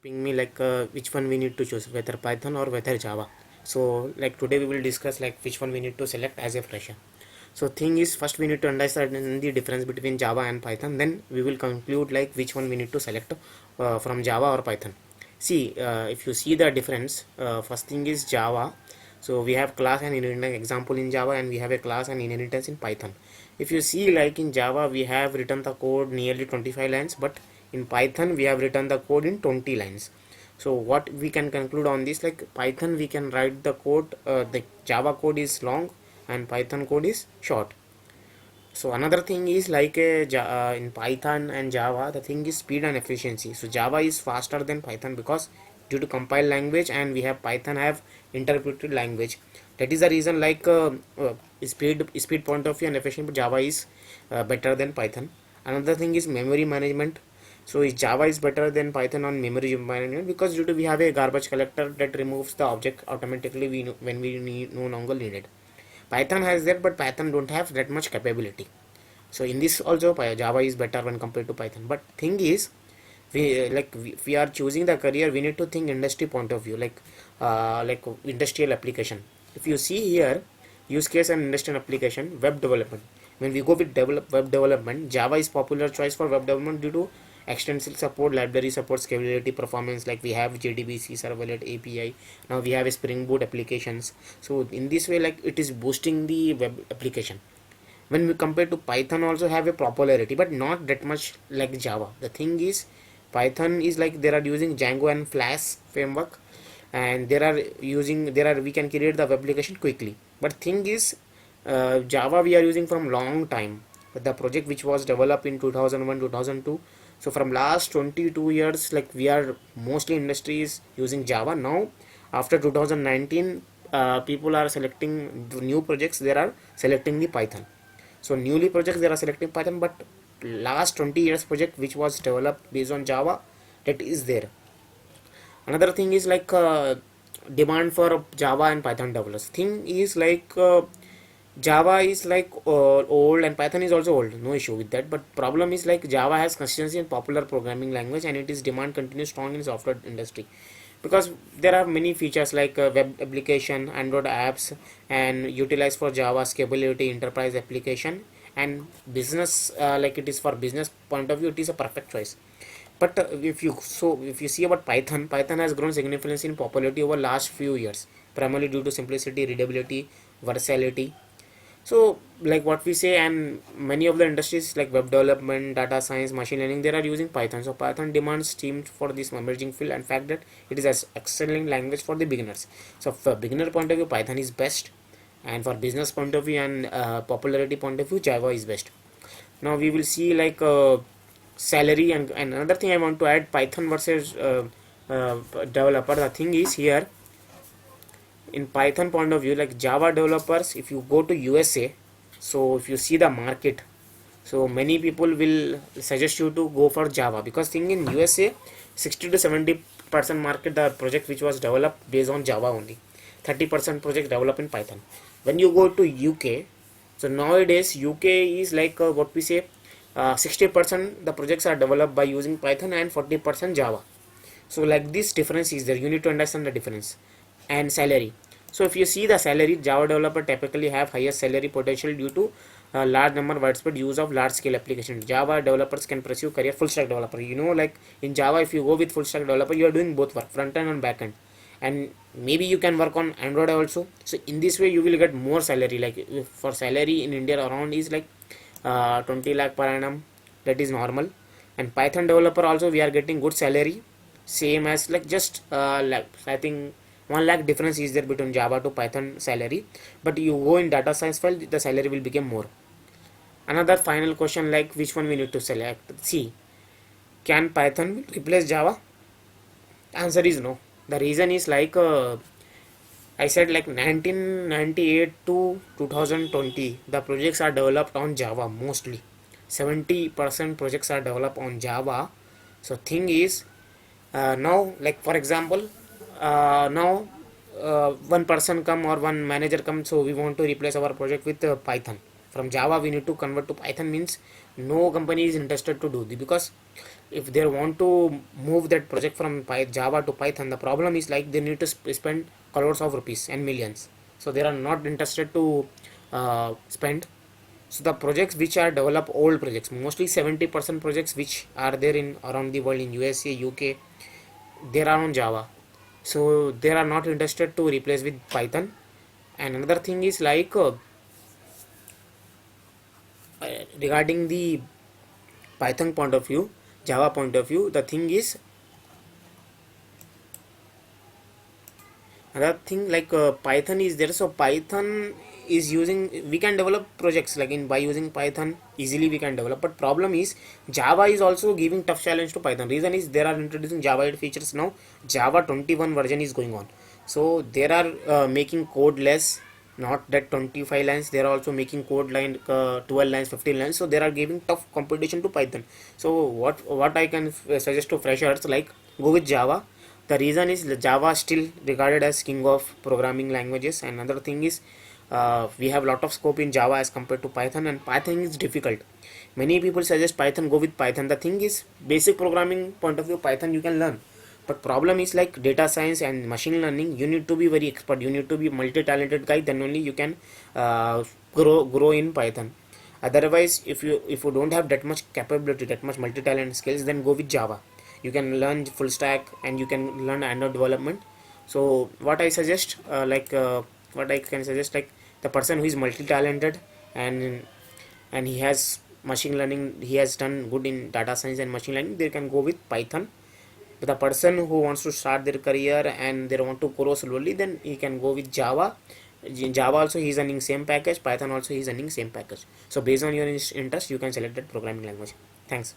asking me like which one we need to choose, whether Python or whether Java. So like today we will discuss like which one we need to select as a fresher. So thing is, first we need to understand the difference between Java and Python, then we will conclude like which one we need to select from Java or Python. See, if you see the difference, first thing is Java. So we have class and inheritance example in Java, and we have a class and inheritance in Python. If you see, like in Java we have written the code nearly 25 lines, but in Python we have written the code in 20 lines. So what we can conclude on this, like Python we can write the code, the Java code is long and Python code is short. So another thing is like in Python and Java, the thing is speed and efficiency. So Java is faster than Python because due to compiled language, and we have Python have interpreted language. That is the reason, like speed point of view and efficient, Java is better than Python. Another thing is memory management. So Java is better than Python on memory management because due to we have a garbage collector that removes the object automatically when we no longer need it. Python has that, but Python don't have that much capability. So in this also Java is better when compared to Python. But thing is, if we are choosing the career, we need to think industry point of view, like industrial application. If you see here, use case and industrial application, web development. When we go with web development, Java is popular choice for web development due to extensive support, library support, scalability, performance. Like we have JDBC, Servlet, API. Now we have a Spring Boot applications. So in this way, like it is boosting the web application. When we compare to Python, also have a popularity, but not that much like Java. The thing is, Python is like they are using Django and Flash framework, and we can create the web application quickly. But thing is, Java we are using from long time. The project which was developed in 2001 2002, so from last 22 years, like we are mostly industries using Java. Now after 2019, people are selecting the new projects, they are selecting the Python. So newly projects they are selecting Python, but last 20 years project which was developed based on Java, that is there. Another thing is like demand for Java and Python developers. Thing is like Java is like old and Python is also old, no issue with that. But problem is like Java has consistency in popular programming language, and it is demand continues strong in software industry because there are many features like web application, Android apps, and utilized for Java scalability, enterprise application, and business. Like it is for business point of view, it is a perfect choice. But if you see about Python, Python has grown significantly in popularity over last few years, primarily due to simplicity, readability, versatility. So like what we say, and many of the industries like web development, data science, machine learning, they are using Python. So Python demands team for this emerging field, and fact that it is an excellent language for the beginners. So for beginner point of view, Python is best, and for business point of view and popularity point of view, Java is best. Now we will see like salary, and another thing I want to add, Python versus developer. The thing is here, in Python point of view, like Java developers, if you go to USA, so if you see the market, so many people will suggest you to go for Java because thing in USA, 60 to 70% market the project which was developed based on Java only, 30% project developed in Python. When you go to UK, so nowadays UK is like what we say, 60% the projects are developed by using Python and 40% Java. So like this difference is there, you need to understand the difference. And salary, so if you see the salary, Java developer typically have higher salary potential due to large number widespread use of large scale applications. Java developers can pursue career full stack developer. Like in Java, if you go with full stack developer, you are doing both work, front end and back end, and maybe you can work on Android also. So in this way you will get more salary. Like for salary in India around is like 20 lakh per annum, that is normal. And Python developer also we are getting good salary, same as like just like I think 1 lakh difference is there between Java to Python salary. But you go in data science file, the salary will become more. Another final question, like which one we need to select. See, can Python replace Java? Answer is no. The reason is like I said, like 1998 to 2020, the projects are developed on Java mostly. 70% projects are developed on Java. So thing is, now like for example, now one person come or one manager come, so we want to replace our project with Python from Java we need to convert to Python means no company is interested to do this, because if they want to move that project from Java to Python, the problem is like they need to spend crores of rupees and millions, so they are not interested to spend. So the projects which are developed, old projects, mostly 70% projects which are there in around the world in USA, UK, they are on Java, so they are not interested to replace with Python. And another thing is like regarding the Python point of view, Java point of view, the thing is another thing like Python is there, so Python is using, we can develop projects like in by using Python easily we can develop, but problem is Java is also giving tough challenge to Python. Reason is they are introducing Java 8 features now. Java 21 version is going on, so they are making code less, not that 25 lines, they are also making code line 12 lines, 15 lines, so they are giving tough competition to Python. So what I can suggest to freshers, like go with Java. The reason is Java still regarded as king of programming languages, and another thing is we have lot of scope in Java as compared to Python, and Python is difficult. Many people suggest Python, go with Python. The thing is basic programming point of view Python you can learn, but problem is like data science and machine learning, you need to be very expert, you need to be multi-talented guy, then only you can grow in Python. Otherwise if you don't have that much capability, that much multi-talent skills, then go with Java. You can learn full stack and you can learn Android development. So what I suggest what I can suggest, like the person who is multi-talented and he has machine learning, he has done good in data science and machine learning, they can go with Python. But the person who wants to start their career and they want to grow slowly, then he can go with Java. In Java also he is earning same package, Python also he is earning same package. So based on your interest you can select that programming language. Thanks.